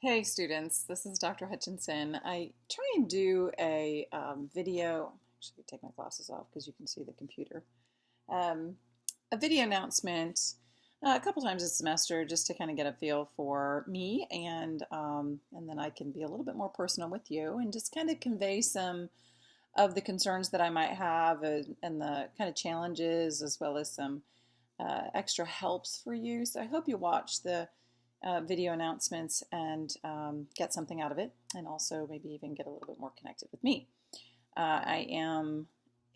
Hey students, this is Dr. Hutchinson. I try and do a video, actually take my glasses off because you can see the computer, um, a video announcement a couple times a semester just to kind of get a feel for me and then I can be a little bit more personal with you and just kind of convey some of the concerns that I might have and the kind of challenges as well as some extra helps for you. So I hope you watch the video announcements and get something out of it, and also maybe even get a little bit more connected with me. I am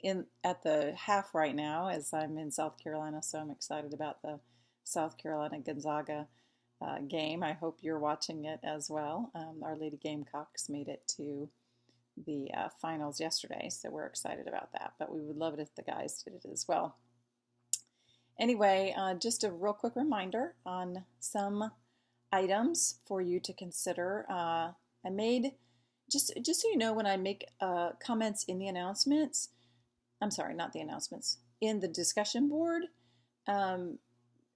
in at the half right now as I'm in South Carolina, so I'm excited about the South Carolina Gonzaga game. I hope you're watching it as well. Our Lady Gamecocks made it to the finals yesterday, so we're excited about that, but we would love it if the guys did it as well. Anyway, just a real quick reminder on some items for you to consider. I made, just so you know, when I make comments in the announcements, I'm sorry, not the announcements, in the discussion board, and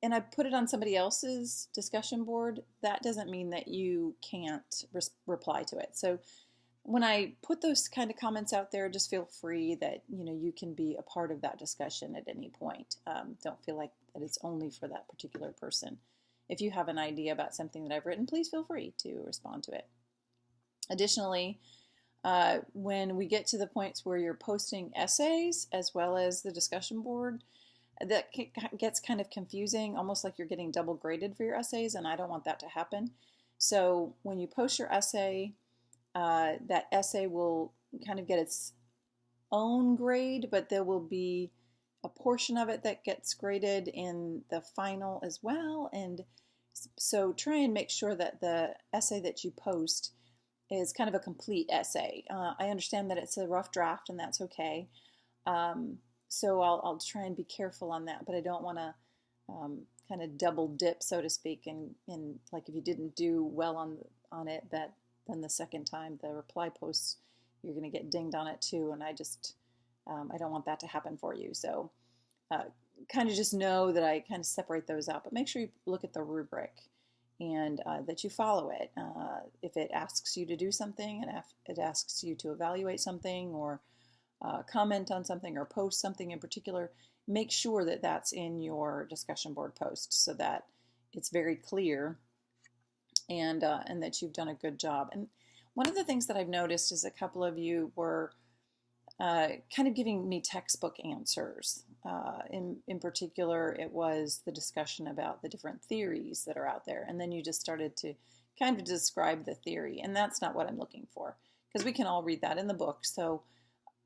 I put it on somebody else's discussion board, that doesn't mean that you can't reply to it. So when I put those kind of comments out there, just feel free that you can be a part of that discussion at any point. Don't feel like that it's only for that particular person. If you have an idea about something that I've written, please feel free to respond to it. Additionally, when we get to the points where you're posting essays as well as the discussion board, that gets kind of confusing, almost like you're getting double graded for your essays, and I don't want that to happen. So when you post your essay, that essay will kind of get its own grade, but there will be a portion of it that gets graded in the final as well. And so try and make sure that the essay that you post is kind of a complete essay. I understand that it's a rough draft, and that's okay. So I'll try and be careful on that, but I don't want to kind of double dip, so to speak, and like if you didn't do well on it, that then the second time the reply posts, you're going to get dinged on it too, and I don't want that to happen for you. So kind of just know that I kind of separate those out, but make sure you look at the rubric and that you follow it. If it asks you to do something, and if it asks you to evaluate something or comment on something or post something in particular, make sure that that's in your discussion board post so that it's very clear and that you've done a good job. And one of the things that I've noticed is a couple of you were kind of giving me textbook answers. In particular, it was the discussion about the different theories that are out there, and then you just started to kind of describe the theory, and that's not what I'm looking for, because we can all read that in the book. So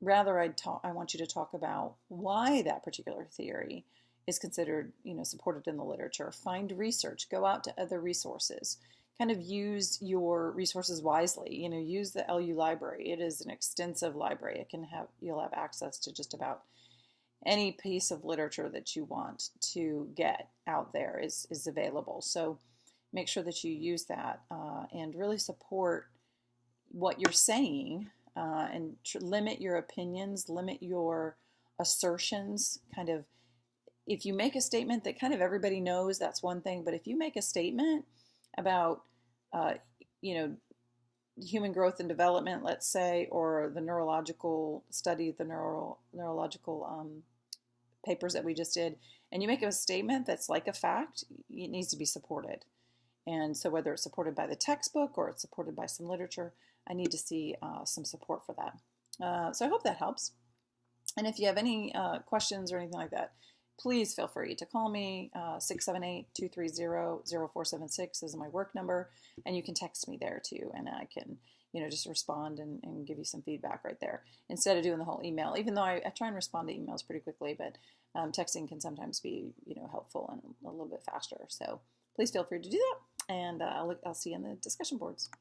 rather, I want you to talk about why that particular theory is considered, supported in the literature. Find research, go out to other resources, kind of use your resources wisely. Use the LU library. It is an extensive library. You'll have access to just about any piece of literature that you want to get out there is available. So make sure that you use that and really support what you're saying and limit your opinions, limit your assertions. Kind of, if you make a statement that kind of everybody knows, that's one thing, but if you make a statement about human growth and development, let's say, or the neurological study, the neurological papers that we just did, and you make a statement that's like a fact, it needs to be supported. And so whether it's supported by the textbook or it's supported by some literature, I need to see some support for that. So I hope that helps. And if you have any questions or anything like that, please feel free to call me. 678-230-0476 is my work number, and you can text me there too, and I can just respond and give you some feedback right there instead of doing the whole email, even though I try and respond to emails pretty quickly, but texting can sometimes be helpful and a little bit faster. So please feel free to do that, and I'll see you in the discussion boards.